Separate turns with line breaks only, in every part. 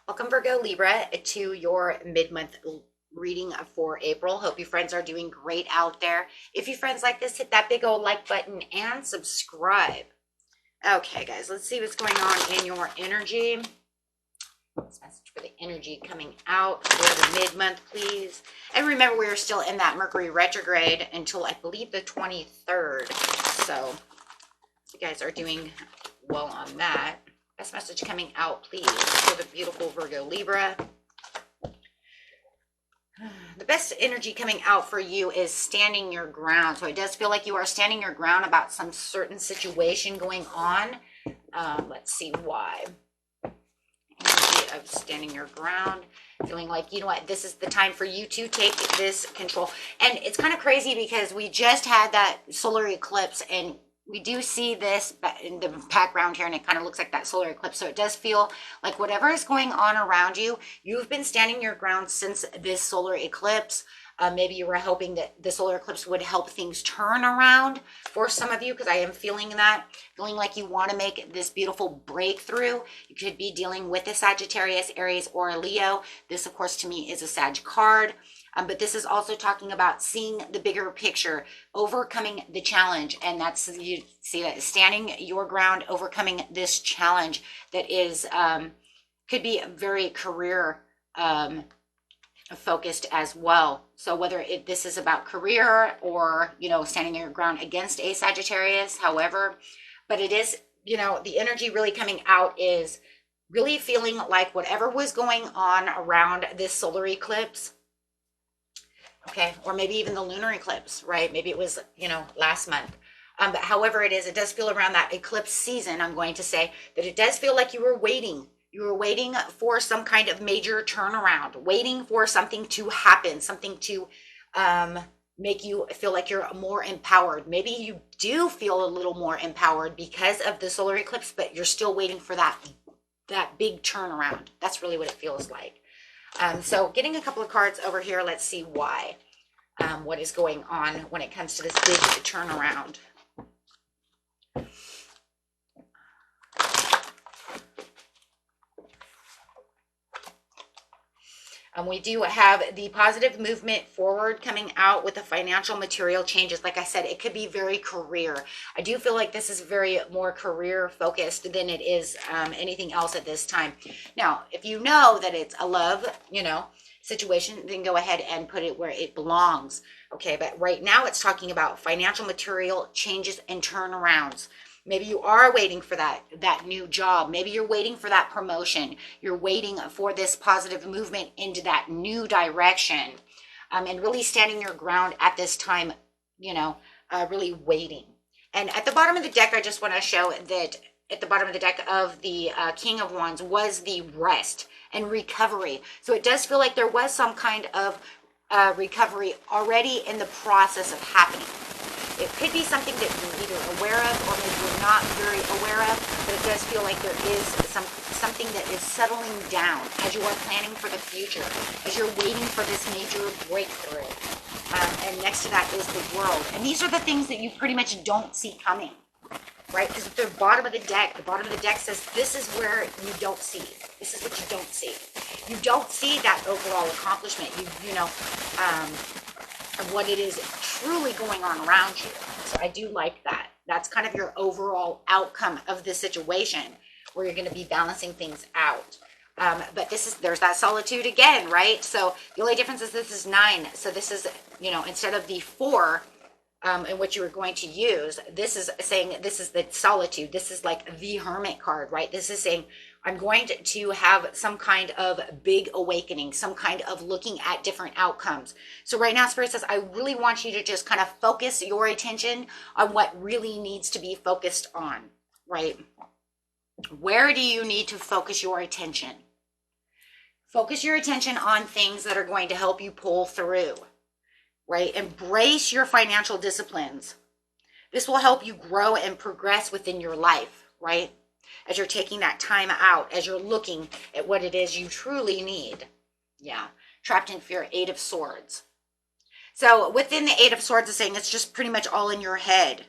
Welcome, Virgo Libra, to your mid-month reading for April. Hope you friends are doing great out there. If you friends like this, hit that big old like button and subscribe. Okay, guys, let's see what's going on in your energy. This message for the energy coming out for the mid-month, please. And remember, we are still in that Mercury retrograde until, I believe, the 23rd. So you guys are doing well on that. Best message coming out, please, for the beautiful Virgo Libra. The best energy coming out for you is standing your ground. So it does feel like you are standing your ground about some certain situation going on. Let's see why. Energy of standing your ground, feeling like, you know what, this is the time for you to take this control. And it's kind of crazy because we just had that solar eclipse, and we do see this in the background here, and it kind of looks like that solar eclipse. So it does feel like whatever is going on around you, you've been standing your ground since this solar eclipse. Maybe you were hoping that the solar eclipse would help things turn around for some of you, because I am feeling like you want to make this beautiful breakthrough. You could be dealing with a Sagittarius, Aries, or a Leo. This, of course, to me is a Sag card. But this is also talking about seeing the bigger picture, overcoming the challenge. And that's, you see that, standing your ground, overcoming this challenge that is, could be very career focused as well. So whether this is about career or, standing your ground against a Sagittarius, however, but it is, the energy really coming out is really feeling like whatever was going on around this solar eclipse, okay, or maybe even the lunar eclipse, right? Maybe it was, last month. But however it is, it does feel around that eclipse season, I'm going to say, that it does feel like you were waiting. You were waiting for some kind of major turnaround, waiting for something to happen, something to make you feel like you're more empowered. Maybe you do feel a little more empowered because of the solar eclipse, but you're still waiting for that big turnaround. That's really what it feels like. So getting a couple of cards over here, let's see why, what is going on when it comes to this big turnaround. We do have the positive movement forward coming out with the financial material changes. Like I said, it could be very career. I do feel like this is very more career focused than it is anything else at this time. Now, if you know that it's a love, situation, then go ahead and put it where it belongs. Okay, but right now it's talking about financial material changes and turnarounds. Maybe you are waiting for that new job. Maybe you're waiting for that promotion. You're waiting for this positive movement into that new direction, and really standing your ground at this time, really waiting. And at the bottom of the deck, I just want to show that at the bottom of the deck of the King of Wands was the rest and recovery. So it does feel like there was some kind of recovery already in the process of happening. It could be something that you're either aware of or maybe you're not very aware of, but it does feel like there is something that is settling down as you are planning for the future, as you're waiting for this major breakthrough. And next to that is the World. And these are the things that you pretty much don't see coming, right? Because the bottom of the deck says this is where you don't see. This is what you don't see. You don't see that overall accomplishment. Of what it is truly going on around you. So I do like that. That's kind of your overall outcome of this situation where you're going to be balancing things out. But there's that solitude again, right? So the only difference is this is 9. So this is, instead of the 4 in which you were going to use, this is saying this is the solitude. This is like the Hermit card, right? This is saying I'm going to have some kind of big awakening, some kind of looking at different outcomes. So right now, Spirit says, I really want you to just kind of focus your attention on what really needs to be focused on, right? Where do you need to focus your attention? Focus your attention on things that are going to help you pull through, right? Embrace your financial disciplines. This will help you grow and progress within your life, right? As you're taking that time out, as you're looking at what it is you truly need. Yeah. Trapped in fear, 8 of Swords. So within the 8 of Swords is saying it's just pretty much all in your head,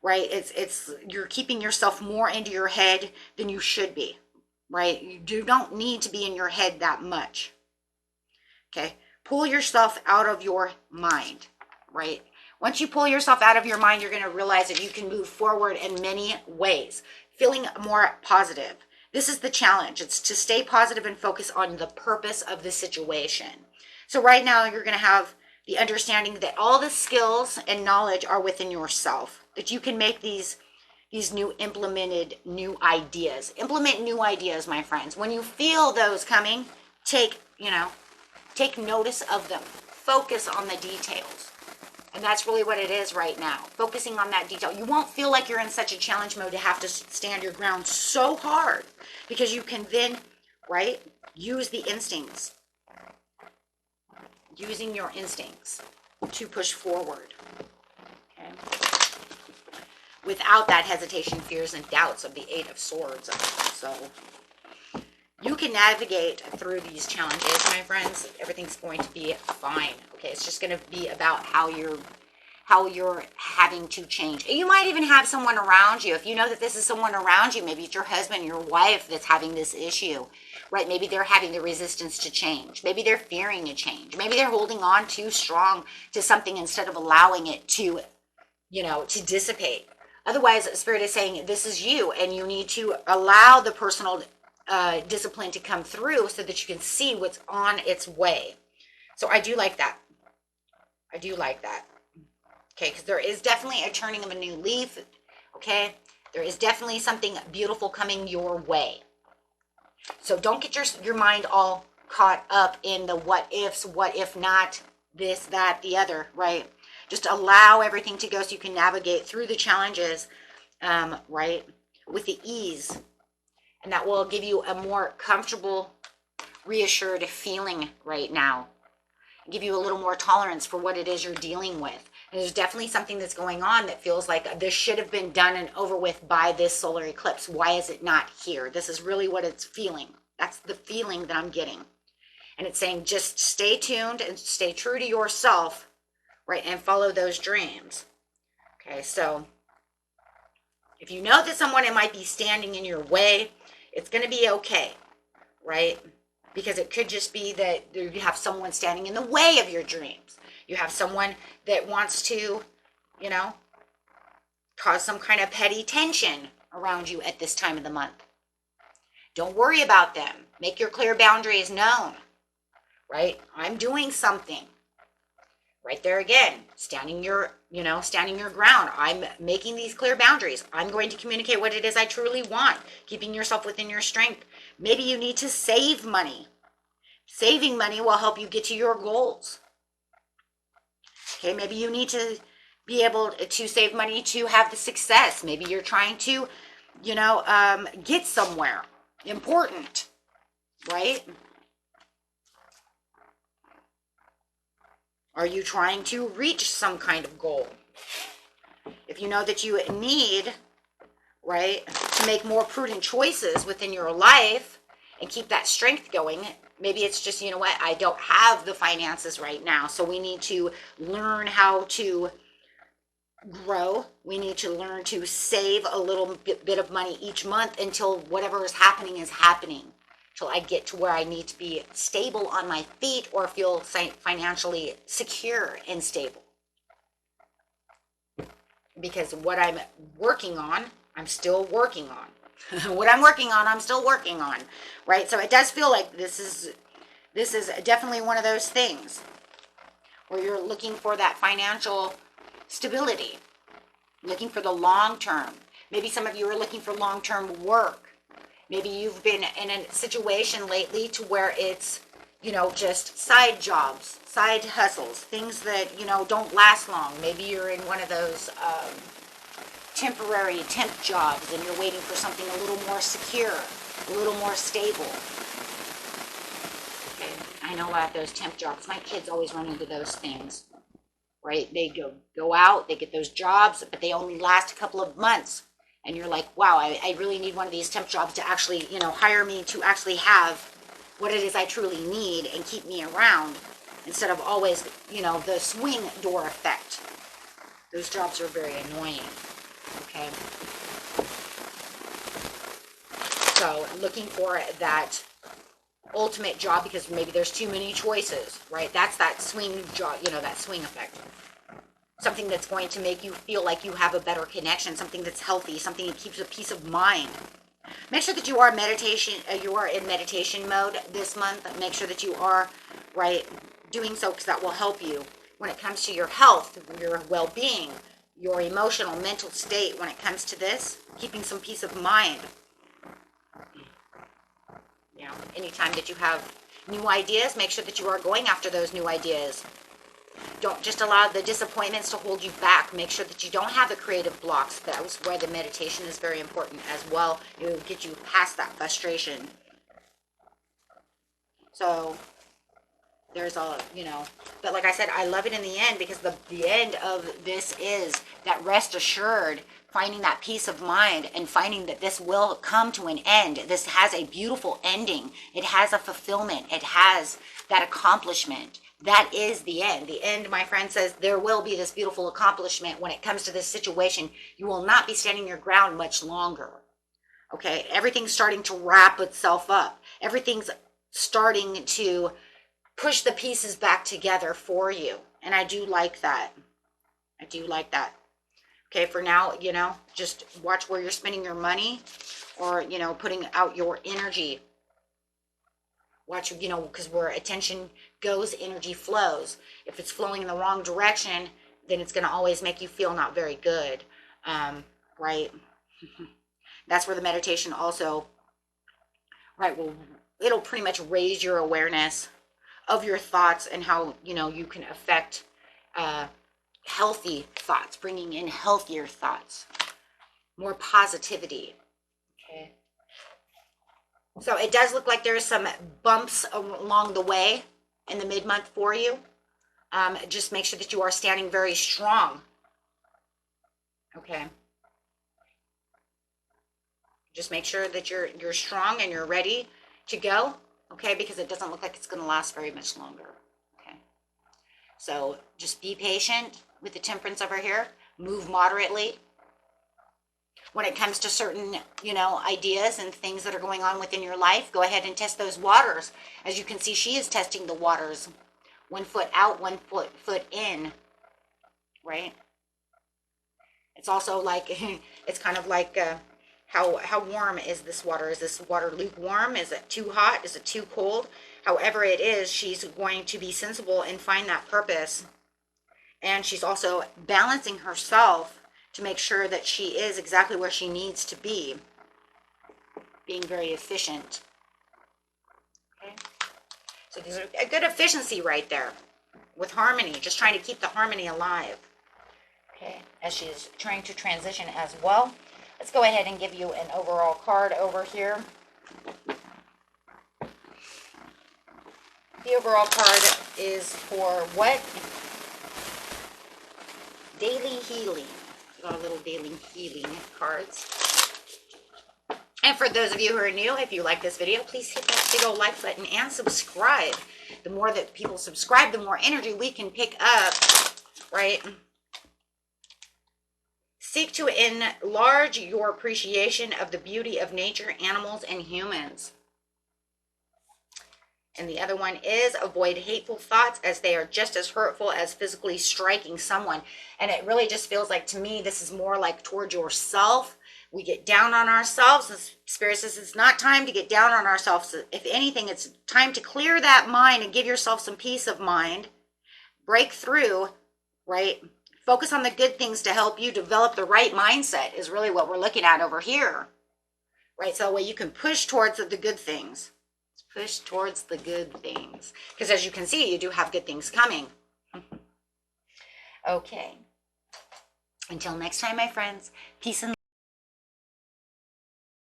right? It's you're keeping yourself more into your head than you should be. right? You don't need to be in your head that much. Okay, pull yourself out of your mind, right? Once you pull yourself out of your mind, you're going to realize that you can move forward in many ways, feeling more positive. This is the challenge. It's to stay positive and focus on the purpose of the situation. So right now you're going to have the understanding that all the skills and knowledge are within yourself, that you can make these new implemented new ideas. Implement new ideas, my friends. When you feel those coming, take notice of them. Focus on the details. And that's really what it is right now. Focusing on that detail. You won't feel like you're in such a challenge mode to have to stand your ground so hard, because you can then, right, use the instincts. Using your instincts to push forward. Okay. Without that hesitation, fears, and doubts of the Eight of Swords. So you can navigate through these challenges, my friends. Everything's going to be fine. Okay, it's just going to be about how you're having to change. You might even have someone around you. If you know that this is someone around you, maybe it's your husband, your wife that's having this issue, right? Maybe they're having the resistance to change. Maybe they're fearing a change. Maybe they're holding on too strong to something instead of allowing it to, to dissipate. Otherwise, Spirit is saying this is you, and you need to allow the personal discipline to come through so that you can see what's on its way. So I do like that. I do like that. Okay, because there is definitely a turning of a new leaf. Okay, there is definitely something beautiful coming your way. So don't get your mind all caught up in the what ifs, what if not, this, that, the other, right? Just allow everything to go so you can navigate through the challenges, right, with the ease. And that will give you a more comfortable, reassured feeling right now. Give you a little more tolerance for what it is you're dealing with. And there's definitely something that's going on that feels like this should have been done and over with by this solar eclipse. Why is it not here? This is really what it's feeling. That's the feeling that I'm getting. And it's saying just stay tuned and stay true to yourself, right, and follow those dreams. Okay, so if you know that someone might be standing in your way, it's going to be okay, right? Because it could just be that you have someone standing in the way of your dreams. You have someone that wants to, cause some kind of petty tension around you at this time of the month. Don't worry about them. Make your clear boundaries known, right? I'm doing something. Right there again, standing your ground. I'm making these clear boundaries. I'm going to communicate what it is I truly want, keeping yourself within your strength. Maybe you need to save money. Saving money will help you get to your goals. Okay, maybe you need to be able to save money to have the success. Maybe you're trying to, get somewhere important, right? Are you trying to reach some kind of goal? If you know that you need, right, to make more prudent choices within your life and keep that strength going, maybe it's just, I don't have the finances right now. So we need to learn how to grow. We need to learn to save a little bit of money each month until whatever is happening. Till I get to where I need to be stable on my feet or feel financially secure and stable. Because what I'm working on, I'm still working on. What I'm working on, I'm still working on, right? So it does feel like this is definitely one of those things where you're looking for that financial stability, looking for the long term. Maybe some of you are looking for long-term work. Maybe you've been in a situation lately to where it's, just side jobs, side hustles, things that, don't last long. Maybe you're in one of those temporary temp jobs and you're waiting for something a little more secure, a little more stable. Okay, I know about those temp jobs. My kids always run into those things, right? They go out, they get those jobs, but they only last a couple of months. And you're like, wow, I really need one of these temp jobs to actually, hire me to actually have what it is I truly need and keep me around instead of always, the swing door effect. Those jobs are very annoying, okay? So So looking for that ultimate job because maybe there's too many choices, right? That's that swing job, you know, that swing effect. Something that's going to make you feel like you have a better connection, something that's healthy, something that keeps a peace of mind. Make sure that you are in meditation mode this month. Make sure that you are, right, doing so, because that will help you when it comes to your health, your well-being, your emotional, mental state when it comes to this, keeping some peace of mind. You know, anytime that you have new ideas, make sure that you are going after those new ideas. Don't just allow the disappointments to hold you back. Make sure that you don't have the creative blocks. That was where the meditation is very important as well. It will get you past that frustration. So there's a, you know, but like I said, I love it in the end, because the end of this is that rest assured, finding that peace of mind and finding that this will come to an end. This has a beautiful ending. It has a fulfillment. It has that accomplishment. That is the end. The end, my friend says, there will be this beautiful accomplishment when it comes to this situation. You will not be standing your ground much longer. Okay? Everything's starting to wrap itself up. Everything's starting to push the pieces back together for you. And I do like that. I do like that. Okay, for now, you know, just watch where you're spending your money, or, you know, putting out your energy. Watch, you know, because where attention goes, energy flows. If it's flowing in the wrong direction, then it's going to always make you feel not very good, right? That's where the meditation also, right, well, it'll pretty much raise your awareness of your thoughts and how, you know, you can affect healthy thoughts, bringing in healthier thoughts, more positivity. Okay. So it does look like there's some bumps along the way in the mid-month for you. Just make sure that you are standing very strong. Okay. Just make sure that you're strong and you're ready to go. Okay, because it doesn't look like it's going to last very much longer. Okay. So just be patient with the temperance over here. Move moderately. When it comes to certain, you know, ideas and things that are going on within your life, go ahead and test those waters. As you can see, she is testing the waters. 1 foot out, 1 foot in, right? It's also like, it's kind of like, how warm is this water? Is this water lukewarm? Is it too hot? Is it too cold? However it is, she's going to be sensible and find that purpose. And she's also balancing herself to make sure that she is exactly where she needs to be, being very efficient. Okay, so there's a good efficiency right there with harmony, just trying to keep the harmony alive. Okay, as she's trying to transition as well. Let's go ahead and give you an overall card over here. The overall card is for what? Daily healing. Got a little daily healing cards. And for those of you who are new, if you like this video, please hit that big old like button and subscribe. The more that people subscribe, the more energy we can pick up, right? Seek to enlarge your appreciation of the beauty of nature, animals, and humans. And the other one is avoid hateful thoughts, as they are just as hurtful as physically striking someone. And it really just feels like, to me, this is more like towards yourself. We get down on ourselves. And Spirit says it's not time to get down on ourselves. If anything, it's time to clear that mind and give yourself some peace of mind. Break through, right? Focus on the good things to help you develop the right mindset is really what we're looking at over here. Right? So that way you can push towards the good things. Push towards the good things. Because as you can see, you do have good things coming. Okay. Until next time, my friends, peace and